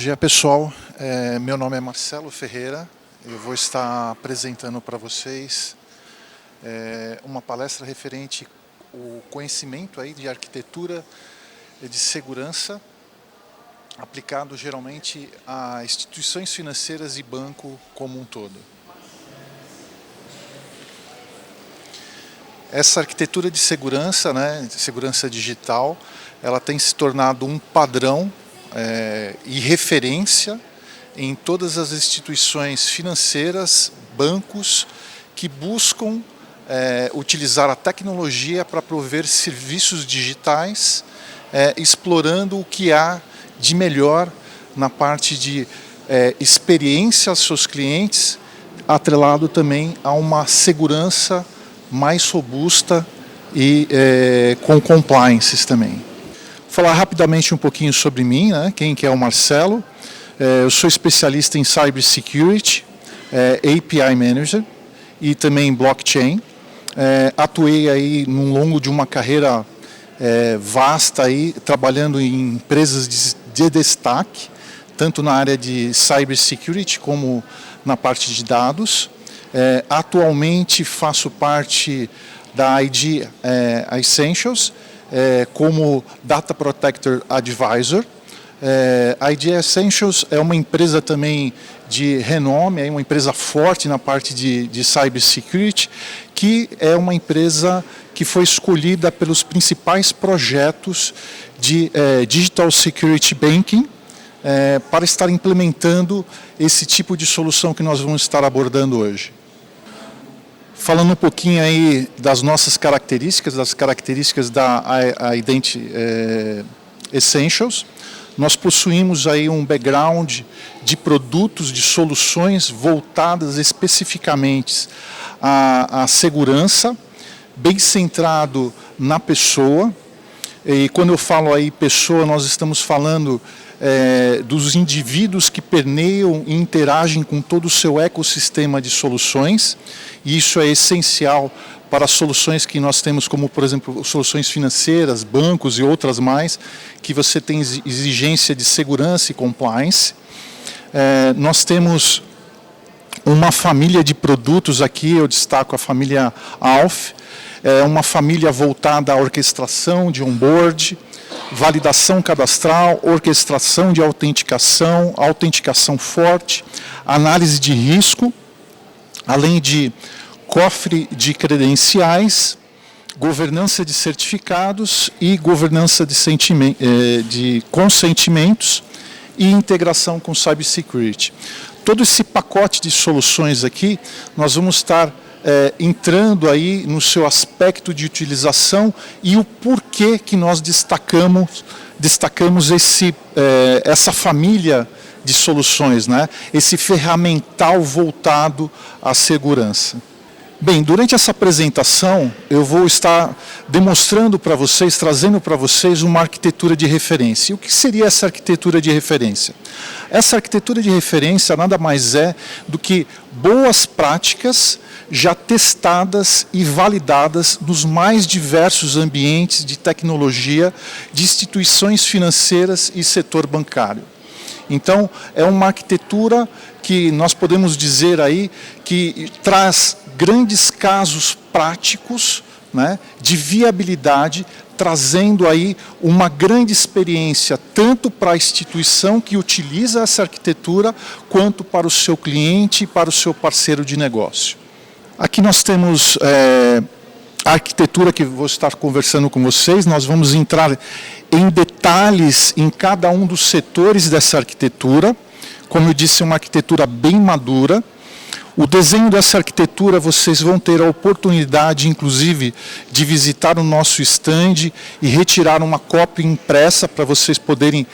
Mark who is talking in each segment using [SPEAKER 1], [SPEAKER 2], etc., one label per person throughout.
[SPEAKER 1] dia, pessoal. Meu nome é Marcelo Ferreira. Eu vou estar apresentando para vocês uma palestra referente ao conhecimento aí de arquitetura de segurança aplicado geralmente a instituições financeiras e banco como um todo. Essa arquitetura de segurança, de segurança digital, ela tem se tornado um padrão e referência em todas as instituições financeiras, bancos, que buscam utilizar a tecnologia para prover serviços digitais, explorando o que há de melhor na parte de experiência aos seus clientes, atrelado também a uma segurança mais robusta e com compliances também. Vou falar rapidamente um pouquinho sobre mim, quem que é o Marcelo. Eu sou especialista em Cybersecurity, API Manager e também Blockchain. Atuei aí no longo de uma carreira vasta aí, trabalhando em empresas de destaque, tanto na área de Cybersecurity como na parte de dados. Atualmente faço parte da ID Essentials como Data Protector Advisor. A ID Essentials é uma empresa também de renome, uma empresa forte na parte de Cybersecurity, que é uma empresa que foi escolhida pelos principais projetos de Digital Security Banking para estar implementando esse tipo de solução que nós vamos estar abordando hoje. Falando um pouquinho aí das nossas características, das características da ID Essentials, nós possuímos aí um background de produtos, de soluções voltadas especificamente à segurança, bem centrado na pessoa. E quando eu falo aí pessoa, nós estamos falando dos indivíduos que permeiam e interagem com todo o seu ecossistema de soluções. E isso é essencial para as soluções que nós temos, como, por exemplo, soluções financeiras, bancos e outras mais, que você tem exigência de segurança e compliance. Nós temos uma família de produtos aqui, eu destaco a família Alf, uma família voltada à orquestração de onboard, validação cadastral, orquestração de autenticação, autenticação forte, análise de risco, além de cofre de credenciais, governança de certificados e governança de consentimentos e integração com Cybersecurity. Todo esse pacote de soluções aqui, nós vamos estar entrando aí no seu aspecto de utilização e o porquê que nós destacamos essa família de soluções, esse ferramental voltado à segurança. Bem, durante essa apresentação eu vou estar demonstrando para vocês, trazendo para vocês uma arquitetura de referência. E o que seria essa arquitetura de referência? Essa arquitetura de referência nada mais é do que boas práticas já testadas e validadas nos mais diversos ambientes de tecnologia de instituições financeiras e setor bancário. Então, é uma arquitetura que nós podemos dizer aí que traz grandes casos práticos, de viabilidade, trazendo aí uma grande experiência tanto para a instituição que utiliza essa arquitetura, quanto para o seu cliente e para o seu parceiro de negócio. Aqui nós temos a arquitetura que vou estar conversando com vocês. Nós vamos entrar em detalhes em cada um dos setores dessa arquitetura. Como eu disse, é uma arquitetura bem madura. O desenho dessa arquitetura, vocês vão ter a oportunidade, inclusive, de visitar o nosso stand e retirar uma cópia impressa para vocês poderem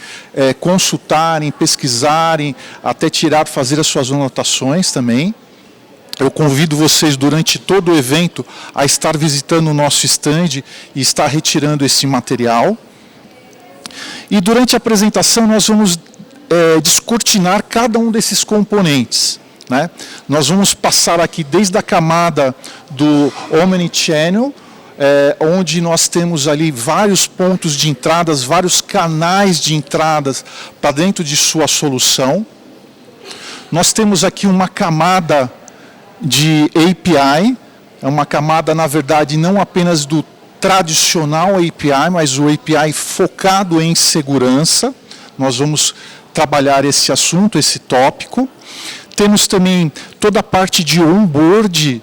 [SPEAKER 1] consultarem, pesquisarem, até fazer as suas anotações também. Eu convido vocês durante todo o evento a estar visitando o nosso stand e estar retirando esse material. E durante a apresentação nós vamos descortinar cada um desses componentes. Nós vamos passar aqui desde a camada do Omnichannel, onde nós temos ali vários pontos de entradas, vários canais de entradas para dentro de sua solução. Nós temos aqui uma camada de API, é uma camada, na verdade, não apenas do tradicional API, mas o API focado em segurança. Nós vamos trabalhar esse assunto, esse tópico. Temos também toda a parte de onboard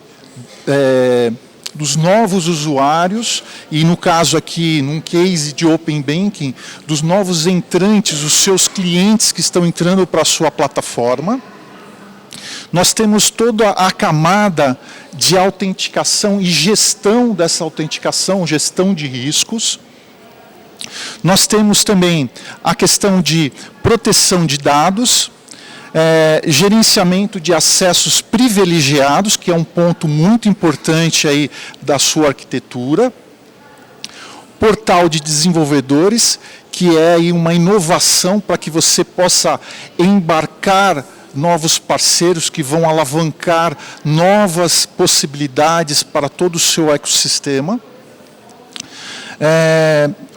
[SPEAKER 1] dos novos usuários, e no caso aqui, num case de Open Banking, dos novos entrantes, os seus clientes que estão entrando para a sua plataforma. Nós temos toda a camada de autenticação e gestão dessa autenticação, gestão de riscos. Nós temos também a questão de proteção de dados, gerenciamento de acessos privilegiados, que é um ponto muito importante aí da sua arquitetura. Portal de desenvolvedores, que é aí uma inovação para que você possa embarcar novos parceiros que vão alavancar novas possibilidades para todo o seu ecossistema.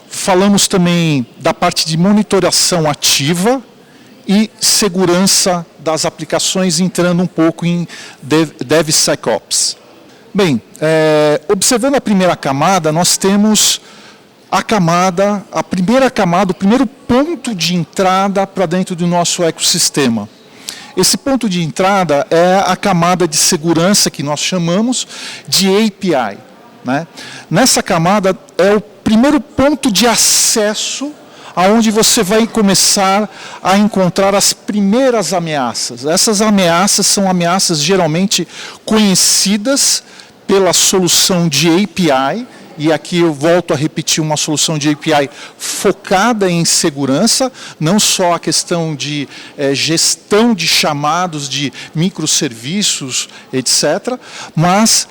[SPEAKER 1] Falamos também da parte de monitoração ativa e segurança das aplicações, entrando um pouco em DevSecOps. Bem, observando a primeira camada, nós temos a primeira camada, o primeiro ponto de entrada para dentro do nosso ecossistema. Esse ponto de entrada é a camada de segurança que nós chamamos de API, né? Nessa camada é o primeiro ponto de acesso aonde você vai começar a encontrar as primeiras ameaças. Essas ameaças são ameaças geralmente conhecidas pela solução de API, e aqui eu volto a repetir, uma solução de API focada em segurança, não só a questão de gestão de chamados, de microserviços, etc., mas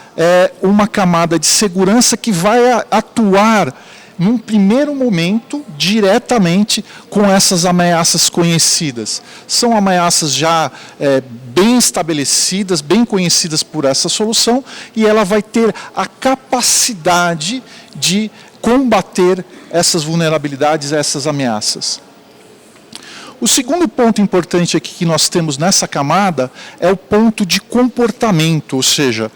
[SPEAKER 1] uma camada de segurança que vai atuar num primeiro momento, diretamente com essas ameaças conhecidas. São ameaças já bem estabelecidas, bem conhecidas por essa solução, e ela vai ter a capacidade de combater essas vulnerabilidades, essas ameaças. O segundo ponto importante aqui que nós temos nessa camada é o ponto de comportamento, ou seja,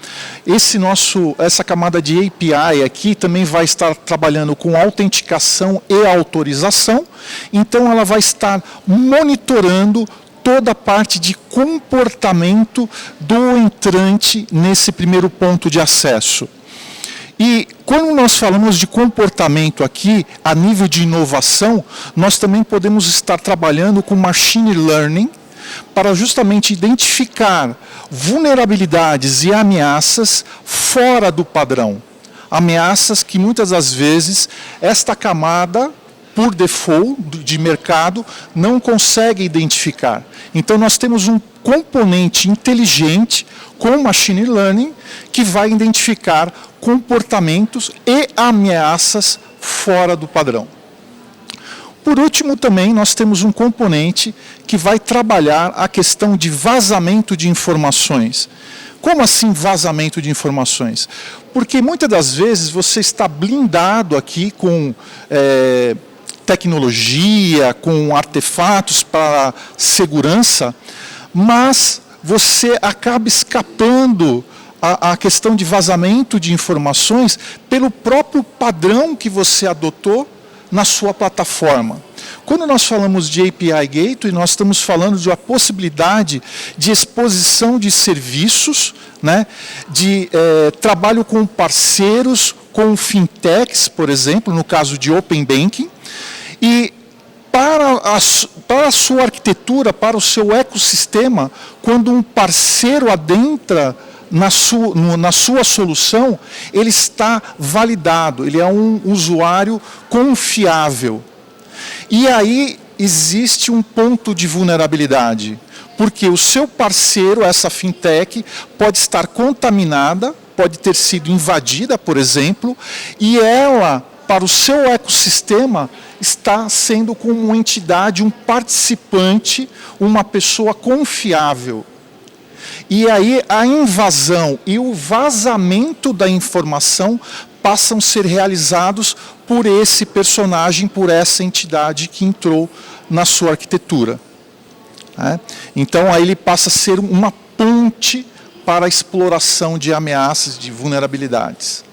[SPEAKER 1] essa camada de API aqui também vai estar trabalhando com autenticação e autorização, então ela vai estar monitorando toda a parte de comportamento do entrante nesse primeiro ponto de acesso. E quando nós falamos de comportamento aqui, a nível de inovação, nós também podemos estar trabalhando com machine learning para justamente identificar vulnerabilidades e ameaças fora do padrão. Ameaças que muitas das vezes esta camada, por default de mercado, não consegue identificar. Então nós temos um componente inteligente com machine learning que vai identificar comportamentos e ameaças fora do padrão. Por último, também nós temos um componente que vai trabalhar a questão de vazamento de informações. Como assim vazamento de informações? Porque muitas das vezes você está blindado aqui com tecnologia, com artefatos para segurança, mas você acaba escapando a questão de vazamento de informações pelo próprio padrão que você adotou na sua plataforma. Quando nós falamos de API Gateway, nós estamos falando de uma possibilidade de exposição de serviços, né, de trabalho com parceiros, com fintechs, por exemplo, no caso de Open Banking, e para a sua arquitetura, para o seu ecossistema, quando um parceiro adentra na sua solução, ele está validado, ele é um usuário confiável. E aí existe um ponto de vulnerabilidade, porque o seu parceiro, essa fintech, pode estar contaminada, pode ter sido invadida, por exemplo, e ela, para o seu ecossistema, está sendo como uma entidade, um participante, uma pessoa confiável. E aí a invasão e o vazamento da informação passam a ser realizados por esse personagem, por essa entidade que entrou na sua arquitetura. Então aí ele passa a ser uma ponte para a exploração de ameaças, de vulnerabilidades.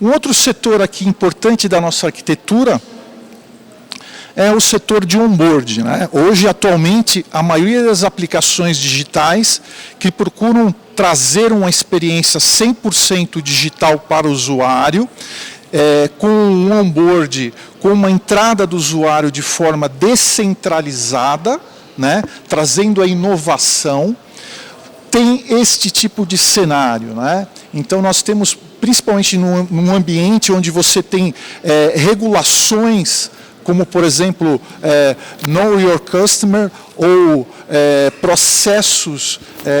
[SPEAKER 1] Um outro setor aqui importante da nossa arquitetura é o setor de onboard. Hoje, atualmente, a maioria das aplicações digitais que procuram trazer uma experiência 100% digital para o usuário, com um onboard, com uma entrada do usuário de forma descentralizada, trazendo a inovação, tem este tipo de cenário. Então, nós temos, principalmente num ambiente onde você tem regulações, como, por exemplo, Know Your Customer ou processos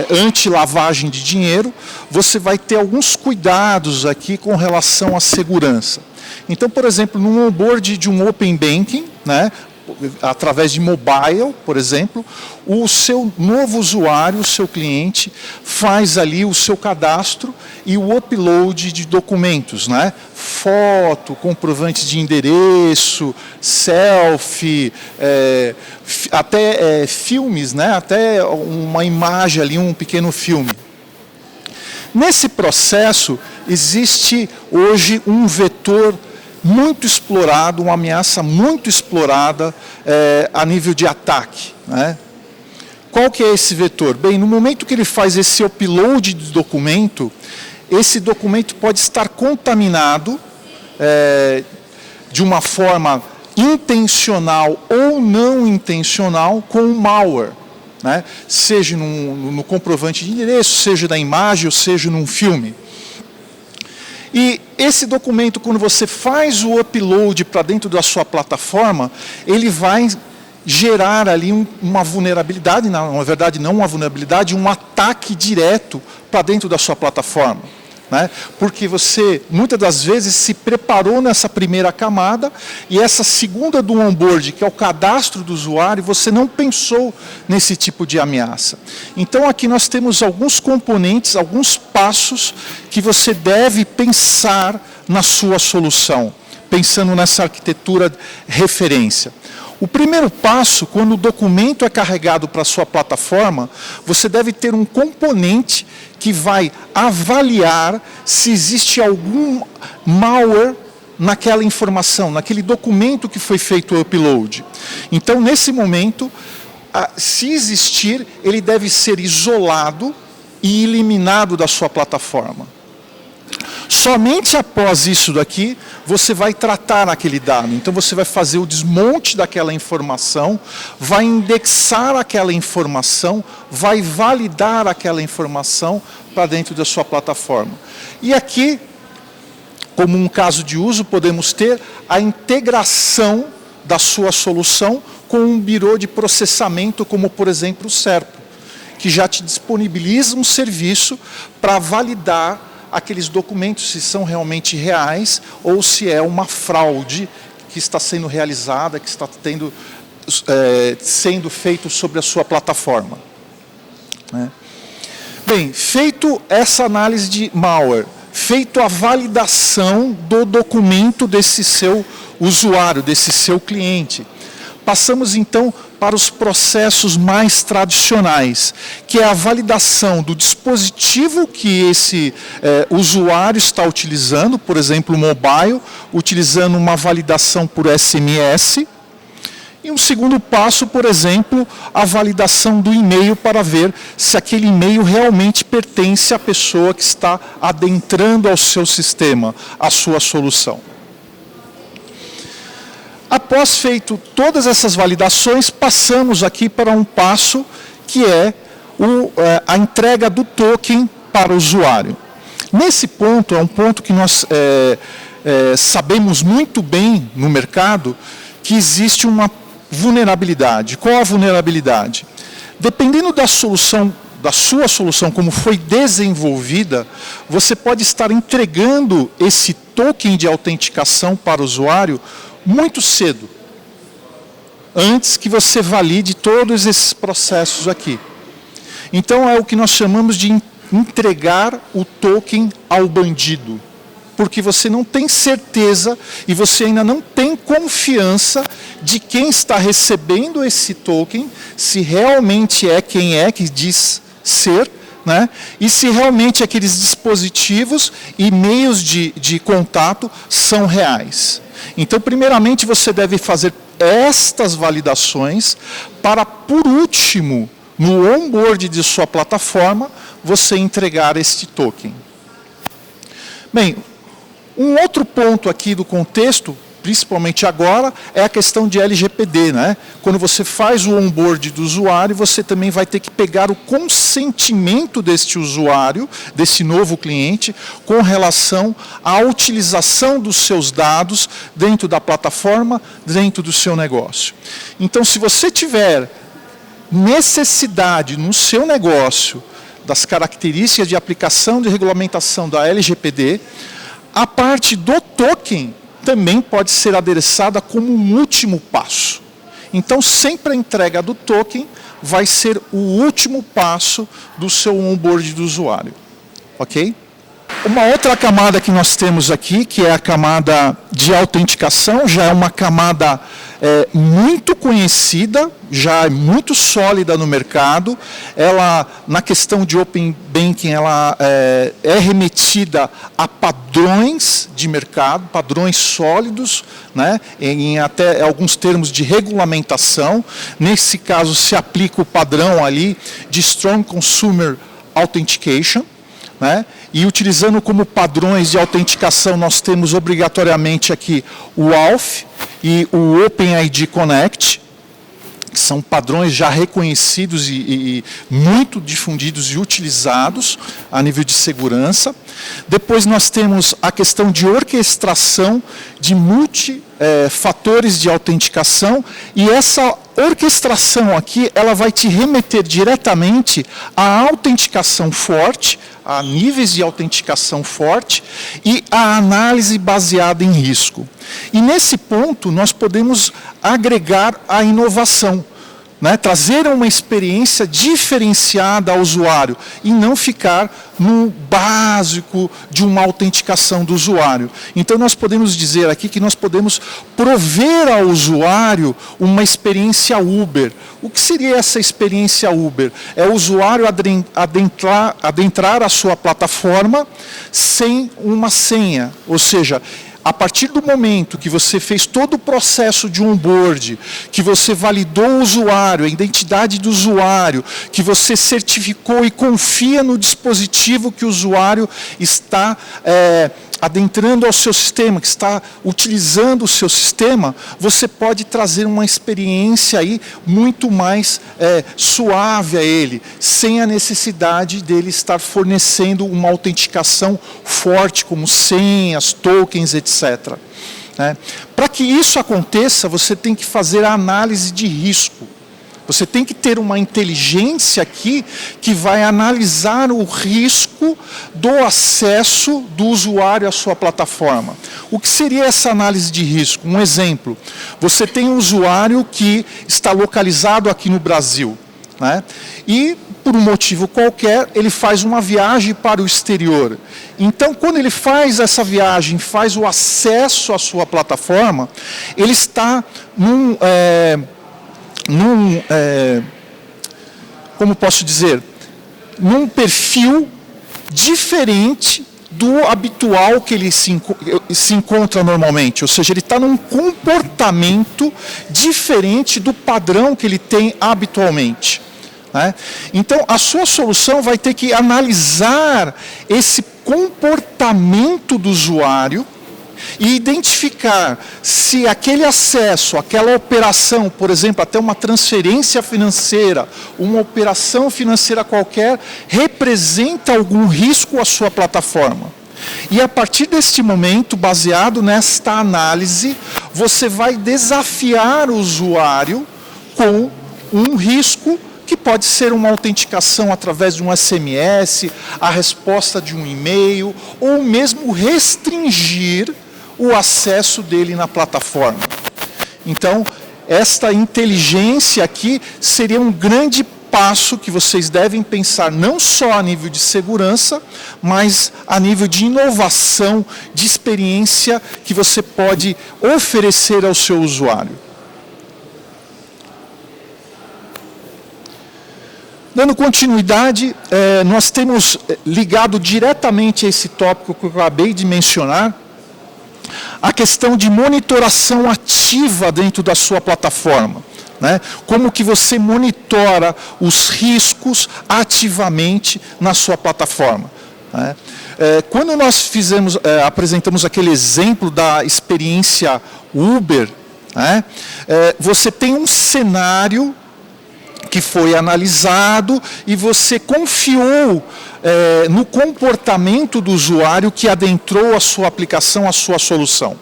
[SPEAKER 1] anti-lavagem de dinheiro, você vai ter alguns cuidados aqui com relação à segurança. Então, por exemplo, no onboard de um Open Banking, através de mobile, por exemplo, o seu novo usuário, o seu cliente, faz ali o seu cadastro e o upload de documentos, foto, comprovante de endereço, selfie, até filmes, até uma imagem ali, um pequeno filme. Nesse processo, existe hoje um vetor muito explorado, uma ameaça muito explorada a nível de ataque. Qual que é esse vetor? Bem, no momento que ele faz esse upload de documento, esse documento pode estar contaminado de uma forma intencional ou não intencional com um malware. Seja no comprovante de endereço, seja na imagem ou seja num filme. E esse documento, quando você faz o upload para dentro da sua plataforma, ele vai gerar ali uma vulnerabilidade, na verdade não uma vulnerabilidade, um ataque direto para dentro da sua plataforma. Porque você, muitas das vezes, se preparou nessa primeira camada e essa segunda do onboard, que é o cadastro do usuário, você não pensou nesse tipo de ameaça. Então, aqui nós temos alguns componentes, alguns passos que você deve pensar na sua solução, pensando nessa arquitetura referência. O primeiro passo, quando o documento é carregado para a sua plataforma, você deve ter um componente que vai avaliar se existe algum malware naquela informação, naquele documento que foi feito o upload. Então, nesse momento, se existir, ele deve ser isolado e eliminado da sua plataforma. Somente após isso daqui, você vai tratar aquele dado. Então, você vai fazer o desmonte daquela informação, vai indexar aquela informação, vai validar aquela informação para dentro da sua plataforma. E aqui, como um caso de uso, podemos ter a integração da sua solução com um birô de processamento, como, por exemplo, o Serpo, que já te disponibiliza um serviço para validar aqueles documentos, se são realmente reais ou se é uma fraude que está sendo realizada, que está sendo feito sobre a sua plataforma. Bem, feito essa análise de malware, feito a validação do documento desse seu usuário, desse seu cliente, passamos então para os processos mais tradicionais, que é a validação do dispositivo que esse usuário está utilizando, por exemplo, o mobile, utilizando uma validação por SMS. E um segundo passo, por exemplo, a validação do e-mail para ver se aquele e-mail realmente pertence à pessoa que está adentrando ao seu sistema, à sua solução. Após feito todas essas validações, passamos aqui para um passo que é a entrega do token para o usuário. Nesse ponto, é um ponto que nós sabemos muito bem no mercado, que existe uma vulnerabilidade. Qual a vulnerabilidade? Dependendo da solução, da sua solução, como foi desenvolvida, você pode estar entregando esse token de autenticação para o usuário muito cedo, antes que você valide todos esses processos aqui. Então é o que nós chamamos de entregar o token ao bandido, porque você não tem certeza e você ainda não tem confiança de quem está recebendo esse token, se realmente é quem é que diz ser, né? E se realmente aqueles dispositivos e meios de contato são reais. Então, primeiramente, você deve fazer estas validações para, por último, no onboard de sua plataforma, você entregar este token. Bem, um outro ponto aqui do contexto, principalmente agora, é a questão de LGPD, né? Quando você faz o onboard do usuário, você também vai ter que pegar o consentimento deste usuário, desse novo cliente, com relação à utilização dos seus dados dentro da plataforma, dentro do seu negócio. Então, se você tiver necessidade no seu negócio das características de aplicação de regulamentação da LGPD, a parte do token também pode ser adereçada como um último passo. Então, sempre a entrega do token vai ser o último passo do seu onboard do usuário. Ok? Uma outra camada que nós temos aqui, que é a camada de autenticação, já é uma camada muito conhecida, já é muito sólida no mercado. Ela, na questão de Open Banking, ela é remetida a padrões de mercado, padrões sólidos, né, em até alguns termos de regulamentação. Nesse caso, se aplica o padrão ali de Strong Consumer Authentication, né? E utilizando como padrões de autenticação, nós temos obrigatoriamente aqui o AUTH e o OpenID Connect, que são padrões já reconhecidos e muito difundidos e utilizados a nível de segurança. Depois nós temos a questão de orquestração de multifatores de autenticação, e essa orquestração aqui, ela vai te remeter diretamente à autenticação forte, a níveis de autenticação forte e a análise baseada em risco. E nesse ponto nós podemos agregar a inovação, né? Trazer uma experiência diferenciada ao usuário e não ficar no básico de uma autenticação do usuário. Então nós podemos dizer aqui que nós podemos prover ao usuário uma experiência Uber. O que seria essa experiência Uber? É o usuário adentrar a sua plataforma sem uma senha, ou seja, a partir do momento que você fez todo o processo de onboard, que você validou o usuário, a identidade do usuário, que você certificou e confia no dispositivo que o usuário está adentrando ao seu sistema, que está utilizando o seu sistema, você pode trazer uma experiência aí muito mais suave a ele, sem a necessidade dele estar fornecendo uma autenticação forte, como senhas, tokens, etc. Para que isso aconteça, você tem que fazer a análise de risco. Você tem que ter uma inteligência aqui que vai analisar o risco do acesso do usuário à sua plataforma. O que seria essa análise de risco? Um exemplo, você tem um usuário que está localizado aqui no Brasil, né? E, por um motivo qualquer, ele faz uma viagem para o exterior. Então, quando ele faz essa viagem, faz o acesso à sua plataforma, ele está como posso dizer, num perfil diferente do habitual que ele se encontra normalmente, ou seja, ele está num comportamento diferente do padrão que ele tem habitualmente, né? Então, a sua solução vai ter que analisar esse comportamento do usuário e identificar se aquele acesso, aquela operação, por exemplo, até uma transferência financeira, uma operação financeira qualquer, representa algum risco à sua plataforma. E a partir deste momento, baseado nesta análise, você vai desafiar o usuário com um risco que pode ser uma autenticação através de um SMS, a resposta de um e-mail, ou mesmo restringir o acesso dele na plataforma. Então, esta inteligência aqui seria um grande passo que vocês devem pensar não só a nível de segurança, mas a nível de inovação, de experiência que você pode oferecer ao seu usuário. Dando continuidade, nós temos ligado diretamente a esse tópico que eu acabei de mencionar, a questão de monitoração ativa dentro da sua plataforma. Né? Como que você monitora os riscos ativamente na sua plataforma. Né? Quando nós apresentamos aquele exemplo da experiência Uber, né? Você tem um cenário que foi analisado e você confiou no comportamento do usuário que adentrou a sua aplicação, a sua solução.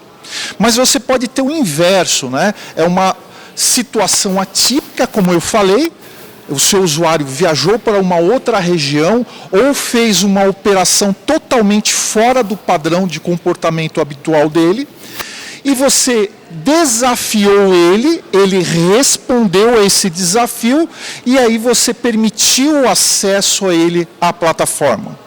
[SPEAKER 1] Mas você pode ter o inverso, né? É uma situação atípica, como eu falei, o seu usuário viajou para uma outra região ou fez uma operação totalmente fora do padrão de comportamento habitual dele, e você desafiou ele respondeu a esse desafio, e aí você permitiu o acesso a ele à plataforma.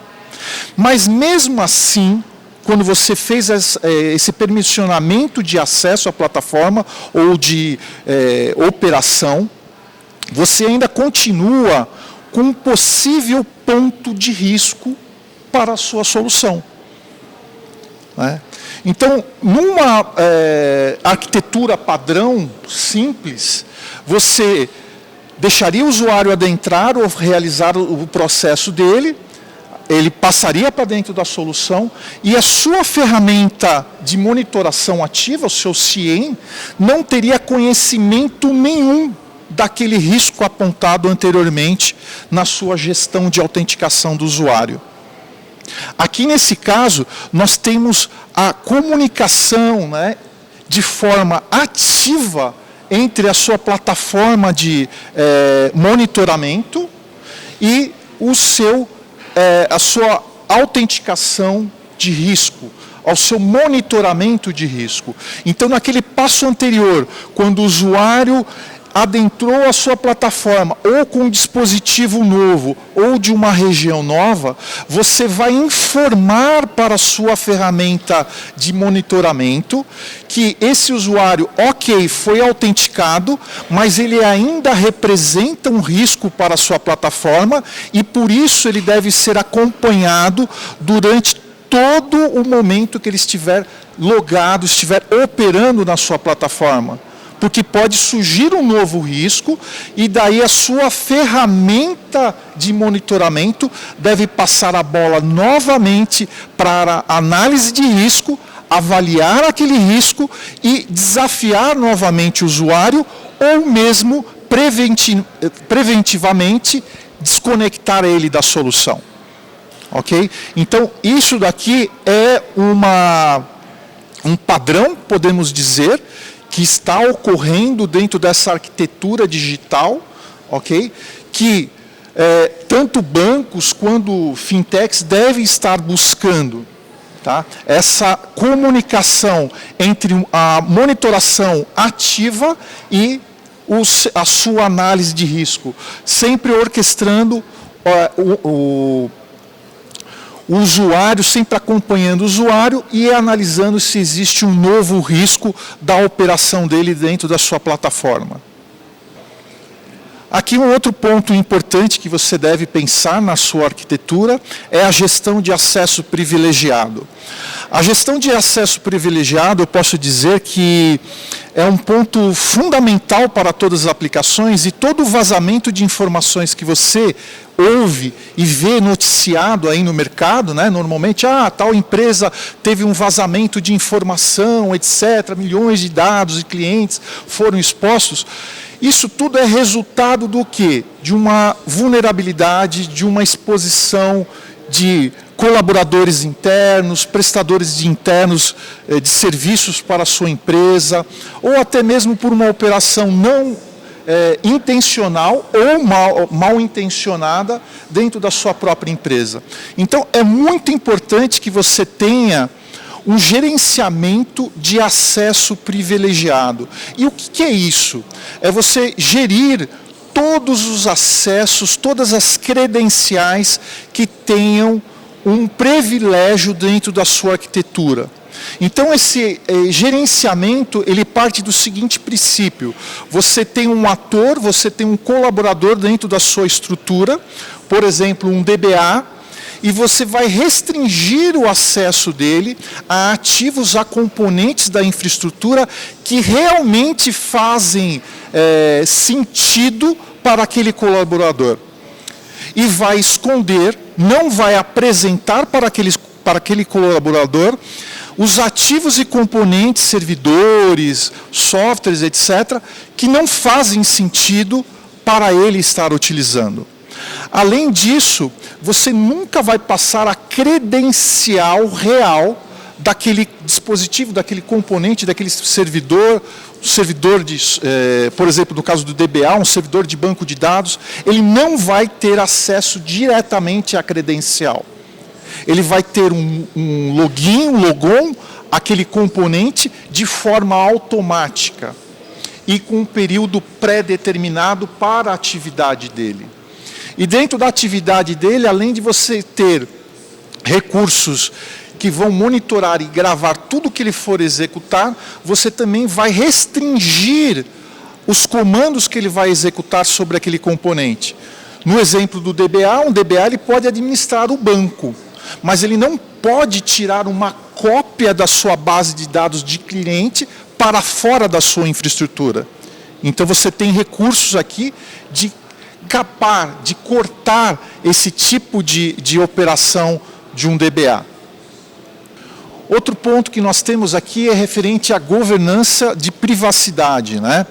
[SPEAKER 1] Mas mesmo assim, quando você fez esse permissionamento de acesso à plataforma ou de operação, você ainda continua com um possível ponto de risco para a sua solução. Né? Então, numa arquitetura padrão simples, você deixaria o usuário adentrar ou realizar o processo dele, ele passaria para dentro da solução e a sua ferramenta de monitoração ativa, o seu CIEM, não teria conhecimento nenhum daquele risco apontado anteriormente na sua gestão de autenticação do usuário. Aqui nesse caso, nós temos a comunicação, né, de forma ativa entre a sua plataforma de monitoramento e a sua autenticação de risco, ao seu monitoramento de risco. Então, naquele passo anterior, quando o usuário adentrou a sua plataforma, ou com um dispositivo novo, ou de uma região nova, você vai informar para a sua ferramenta de monitoramento que esse usuário, ok, foi autenticado, mas ele ainda representa um risco para a sua plataforma e por isso ele deve ser acompanhado durante todo o momento que ele estiver logado, estiver operando na sua plataforma. Porque pode surgir um novo risco e daí a sua ferramenta de monitoramento deve passar a bola novamente para a análise de risco, avaliar aquele risco e desafiar novamente o usuário ou mesmo preventivamente desconectar ele da solução. Ok? Então, isso daqui é um padrão, podemos dizer, que está ocorrendo dentro dessa arquitetura digital, ok? Que tanto bancos quanto fintechs devem estar buscando, tá? Essa comunicação entre a monitoração ativa e a sua análise de risco, sempre orquestrando o usuário, sempre acompanhando o usuário e analisando se existe um novo risco da operação dele dentro da sua plataforma. Aqui um outro ponto importante que você deve pensar na sua arquitetura é a gestão de acesso privilegiado. A gestão de acesso privilegiado, eu posso dizer que é um ponto fundamental para todas as aplicações e todo o vazamento de informações que você ouve e vê noticiado aí no mercado, né? Normalmente, tal empresa teve um vazamento de informação, etc., milhões de dados e clientes foram expostos. Isso tudo é resultado do quê? De uma vulnerabilidade, de uma exposição de colaboradores internos, prestadores de serviços para a sua empresa, ou até mesmo por uma operação não intencional ou mal intencionada dentro da sua própria empresa. Então, é muito importante que você tenha um gerenciamento de acesso privilegiado. E o que é isso? É você gerir todos os acessos, todas as credenciais que tenham um privilégio dentro da sua arquitetura. Então, esse gerenciamento, ele parte do seguinte princípio: você tem um ator, você tem um colaborador dentro da sua estrutura, por exemplo, um DBA, e você vai restringir o acesso dele a ativos, a componentes da infraestrutura que realmente fazem sentido para aquele colaborador. E vai esconder, não vai apresentar para aquele colaborador os ativos e componentes, servidores, softwares, etc., que não fazem sentido para ele estar utilizando. Além disso, você nunca vai passar a credencial real daquele dispositivo, daquele componente, daquele servidor, por exemplo, no caso do DBA, um servidor de banco de dados, ele não vai ter acesso diretamente à credencial. Ele vai ter um login, um logon, aquele componente, de forma automática e com um período pré-determinado para a atividade dele. E dentro da atividade dele, além de você ter recursos que vão monitorar e gravar tudo que ele for executar, você também vai restringir os comandos que ele vai executar sobre aquele componente. No exemplo do DBA, um DBA ele pode administrar o banco, mas ele não pode tirar uma cópia da sua base de dados de cliente para fora da sua infraestrutura. Então você tem recursos aqui de capar, de cortar esse tipo de operação de um DBA. Outro ponto que nós temos aqui é referente à governança de privacidade, né?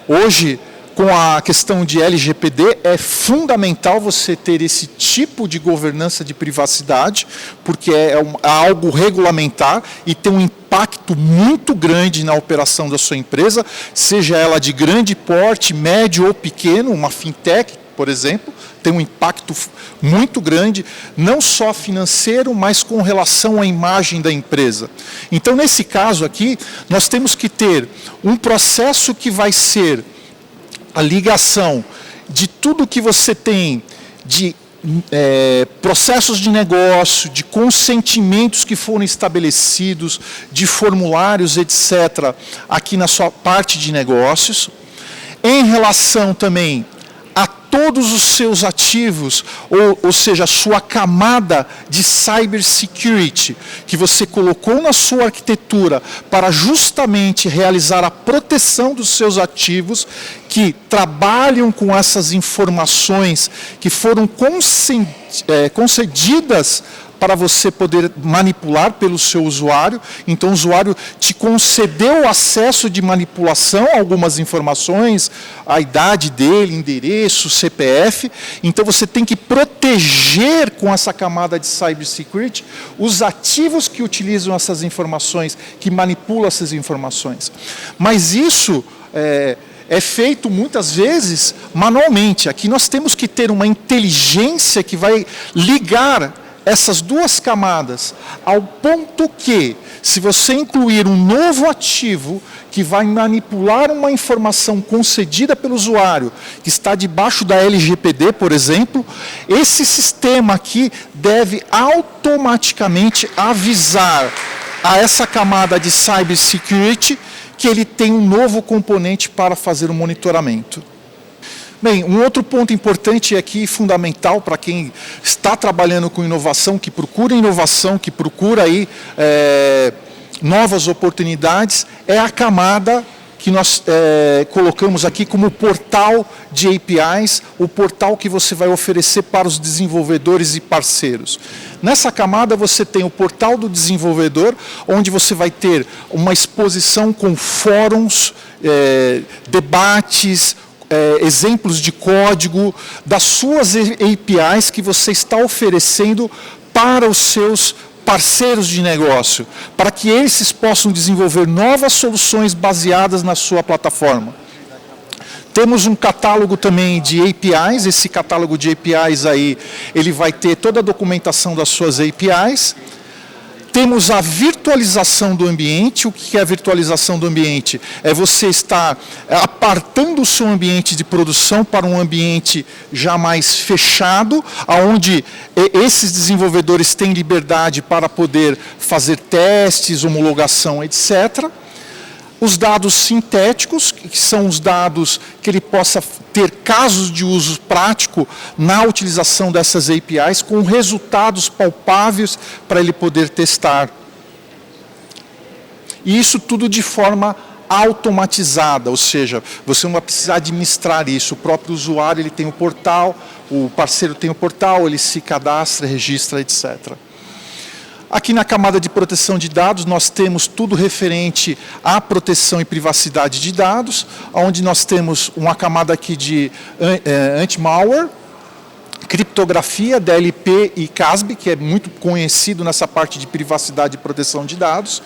[SPEAKER 1] Hoje, com a questão de LGPD, é fundamental você ter esse tipo de governança de privacidade, porque é algo regulamentar e tem um impacto muito grande na operação da sua empresa, seja ela de grande porte, médio ou pequeno, uma fintech, por exemplo, tem um impacto muito grande, não só financeiro, mas com relação à imagem da empresa. Então, nesse caso aqui, nós temos que ter um processo que vai ser a ligação de tudo que você tem de processos de negócio, de consentimentos que foram estabelecidos, de formulários, etc., aqui na sua parte de negócios, em relação também a todos os seus ativos, ou seja, a sua camada de cybersecurity, que você colocou na sua arquitetura para justamente realizar a proteção dos seus ativos, que trabalham com essas informações que foram concedidas para você poder manipular pelo seu usuário. Então, o usuário te concedeu o acesso de manipulação a algumas informações, a idade dele, endereço, CPF. Então, você tem que proteger com essa camada de cybersecurity os ativos que utilizam essas informações, que manipulam essas informações. Mas isso é feito muitas vezes manualmente. Aqui nós temos que ter uma inteligência que vai ligar essas duas camadas, ao ponto que, se você incluir um novo ativo que vai manipular uma informação concedida pelo usuário, que está debaixo da LGPD, por exemplo, esse sistema aqui deve automaticamente avisar a essa camada de cybersecurity que ele tem um novo componente para fazer o monitoramento. Bem, um outro ponto importante aqui, fundamental para quem está trabalhando com inovação, que procura aí novas oportunidades, é a camada que nós colocamos aqui como portal de APIs, o portal que você vai oferecer para os desenvolvedores e parceiros. Nessa camada você tem o portal do desenvolvedor, onde você vai ter uma exposição com fóruns, debates, exemplos de código das suas APIs que você está oferecendo para os seus parceiros de negócio, para que esses possam desenvolver novas soluções baseadas na sua plataforma. Temos um catálogo também de APIs, esse catálogo de APIs aí, ele vai ter toda a documentação das suas APIs. Temos a virtualização do ambiente. O que é a virtualização do ambiente? É você estar apartando o seu ambiente de produção para um ambiente já mais fechado, onde esses desenvolvedores têm liberdade para poder fazer testes, homologação, etc. Os dados sintéticos, que são os dados que ele possa ter casos de uso prático na utilização dessas APIs, com resultados palpáveis para ele poder testar. E isso tudo de forma automatizada, ou seja, você não vai precisar administrar isso. O próprio usuário ele tem o portal, o parceiro tem o portal, ele se cadastra, registra, etc. Aqui na camada de proteção de dados, nós temos tudo referente à proteção e privacidade de dados, onde nós temos uma camada aqui de anti-malware, criptografia, DLP e CASB, que é muito conhecido nessa parte de privacidade e proteção de dados.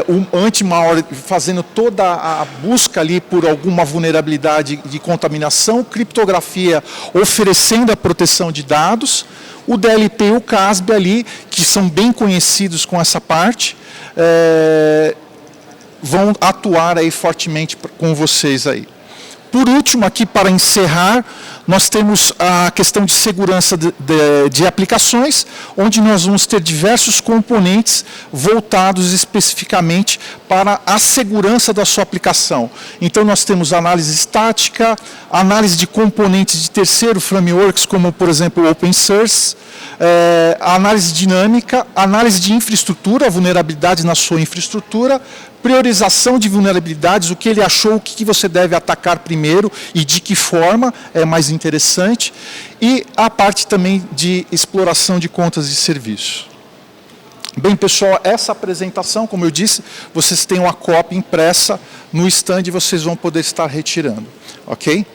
[SPEAKER 1] O anti-malware fazendo toda a busca ali por alguma vulnerabilidade de contaminação, criptografia oferecendo a proteção de dados, o DLP e o CASB ali, que são bem conhecidos com essa parte, vão atuar aí fortemente com vocês aí. Por último, aqui para encerrar, nós temos a questão de segurança de aplicações, onde nós vamos ter diversos componentes voltados especificamente para a segurança da sua aplicação. Então, nós temos análise estática, análise de componentes de terceiro frameworks, como, por exemplo, o Open Source, análise dinâmica, análise de infraestrutura, vulnerabilidades na sua infraestrutura, priorização de vulnerabilidades, o que ele achou, o que você deve atacar primeiro e de que forma é mais interessante, e a parte também de exploração de contas de serviço. Bem, pessoal, essa apresentação, como eu disse, vocês têm uma cópia impressa no stand e vocês vão poder estar retirando, ok?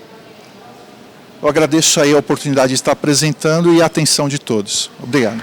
[SPEAKER 1] Eu agradeço aí a oportunidade de estar apresentando e a atenção de todos. Obrigado.